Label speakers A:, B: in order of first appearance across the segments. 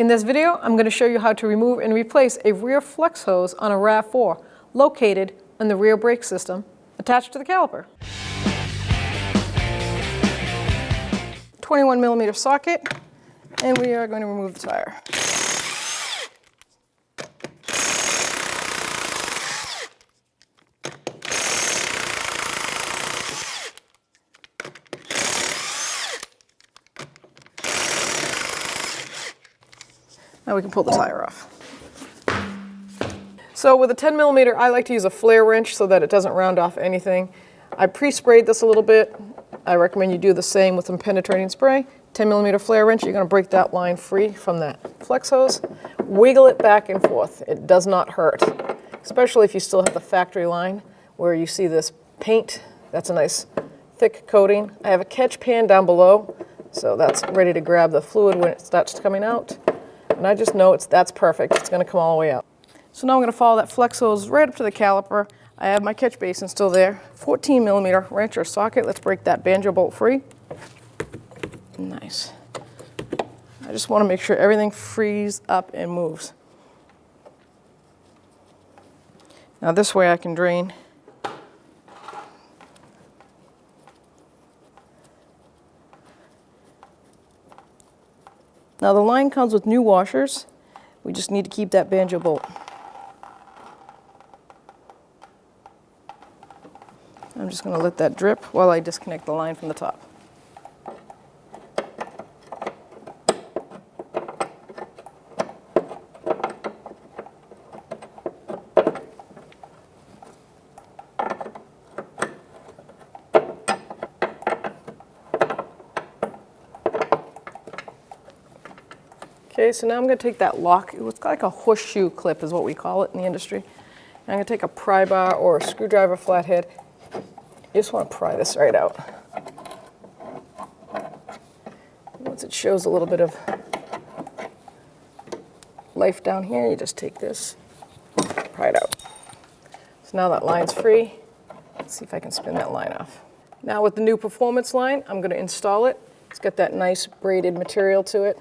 A: In this video, I'm going to show you how to remove and replace a rear flex hose on a RAV4 located in the rear brake system attached to the caliper. 21mm socket, and we are going to remove the tire. Now we can pull the tire off. So with a 10mm, I like to use a flare wrench so that it doesn't round off anything. I pre-sprayed this a little bit. I recommend you do the same with some penetrating spray. 10mm flare wrench, you're going to break that line free from that flex hose. Wiggle it back and forth. It does not hurt, especially if you still have the factory line where you see this paint. That's a nice thick coating. I have a catch pan down below, so that's ready to grab the fluid when it starts coming out. And I just know that's perfect. It's going to come all the way out. So now I'm going to follow that flex hose right up to the caliper. I have my catch basin still there. 14mm wrench or socket. Let's break that banjo bolt free. Nice. I just want to make sure everything frees up and moves. Now this way I can drain. Now the line comes with new washers. We just need to keep that banjo bolt. I'm just going to let that drip while I disconnect the line from the top. Okay, so now I'm going to take that lock. It looks like a horseshoe clip is what we call it in the industry. And I'm going to take a pry bar or a screwdriver flathead. You just want to pry this right out. Once it shows a little bit of life down here, you just take this, pry it out. So now that line's free. Let's see if I can spin that line off. Now with the new performance line, I'm going to install it. It's got that nice braided material to it.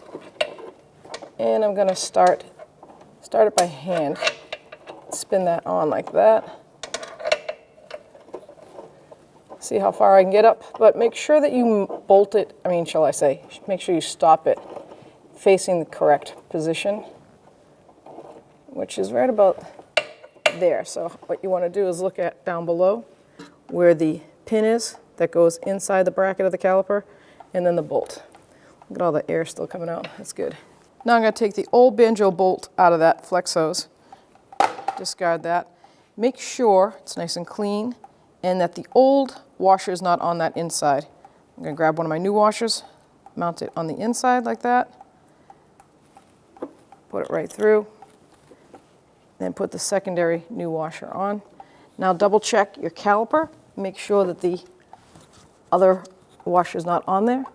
A: And I'm going to start it by hand. Spin that on like that. See how far I can get up, but make sure that you bolt it, make sure you stop it facing the correct position, which is right about there. So what you want to do is look at down below where the pin is that goes inside the bracket of the caliper, and then the bolt. Look at all the air still coming out. That's good. Now I'm going to take the old banjo bolt out of that flex hose, discard that. Make sure it's nice and clean and that the old washer is not on that inside. I'm going to grab one of my new washers, mount it on the inside like that, put it right through, then put the secondary new washer on. Now double check your caliper, make sure that the other washer is not on there.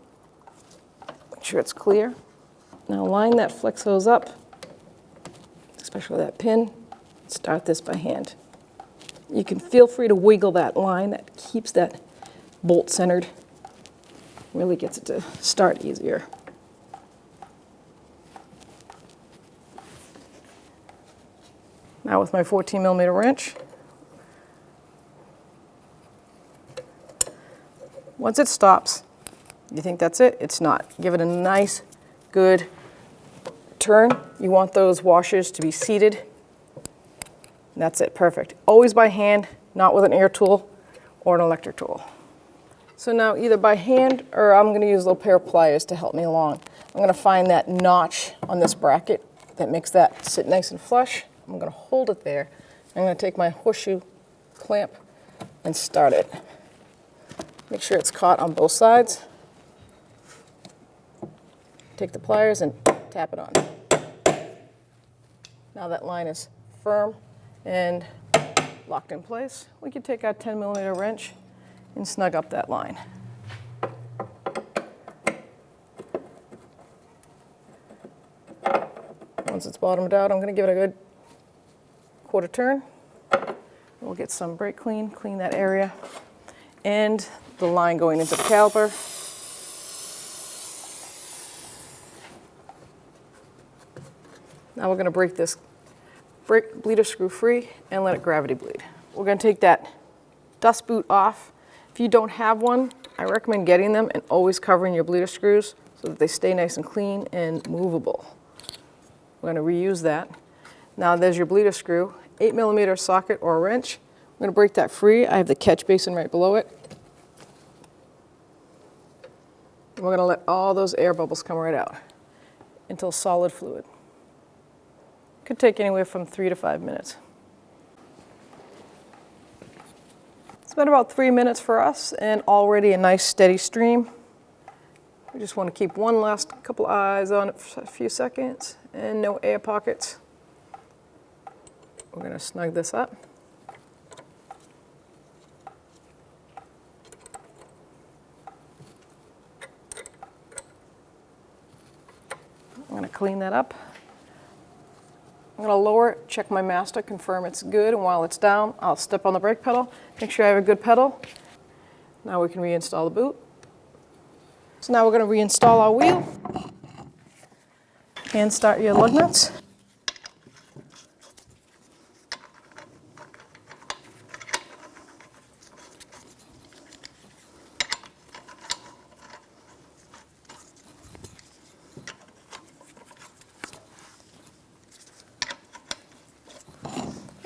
A: Make sure it's clear. Now line that flex hose up, especially that pin. Start this by hand. You can feel free to wiggle that line. That keeps that bolt centered. Really gets it to start easier. Now with my 14mm wrench, once it stops, you think that's it? It's not. Give it a nice, good turn. You want those washers to be seated. And that's it, perfect. Always by hand, not with an air tool or an electric tool. So now either by hand or I'm going to use a little pair of pliers to help me along. I'm going to find that notch on this bracket that makes that sit nice and flush. I'm going to hold it there. I'm going to take my horseshoe clamp and start it. Make sure it's caught on both sides. Take the pliers and tap it on. Now that line is firm and locked in place. We can take our 10mm wrench and snug up that line. Once it's bottomed out, I'm going to give it a good quarter turn. We'll get some brake clean that area, and the line going into the caliper. Now we're going to break this bleeder screw free and let it gravity bleed. We're going to take that dust boot off. If you don't have one, I recommend getting them and always covering your bleeder screws so that they stay nice and clean and movable. We're going to reuse that. Now there's your bleeder screw, 8mm socket or wrench. I'm going to break that free. I have the catch basin right below it. And we're going to let all those air bubbles come right out until solid fluid. Could take anywhere from 3 to 5 minutes. It's been about 3 minutes for us and already a nice steady stream. We just want to keep one last couple eyes on it for a few seconds and no air pockets. We're going to snug this up. I'm going to clean that up. I'm going to lower it, check my master, confirm it's good, and while it's down, I'll step on the brake pedal, make sure I have a good pedal. Now we can reinstall the boot. So now we're going to reinstall our wheel and start your lug nuts.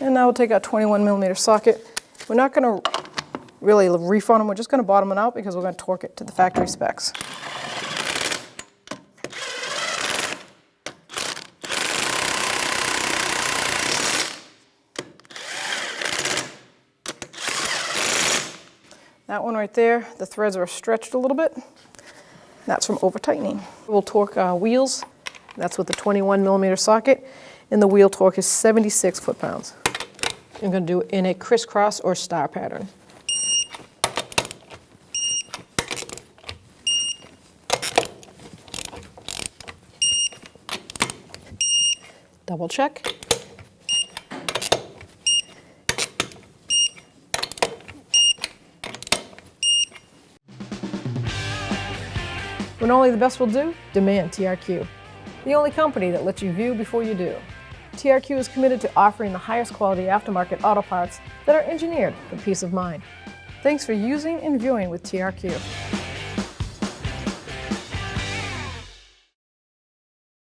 A: And now we'll take our 21mm socket. We're not going to really reef on them, we're just going to bottom it out because we're going to torque it to the factory specs. That one right there, the threads are stretched a little bit. That's from over tightening. We'll torque our wheels. That's with the 21mm socket. And the wheel torque is 76 foot-pounds. I'm going to do it in a crisscross or star pattern. Double check. When only the best will do, demand TRQ. The only company that lets you view before you do. TRQ is committed to offering the highest quality aftermarket auto parts that are engineered for peace of mind. Thanks for using and viewing with TRQ.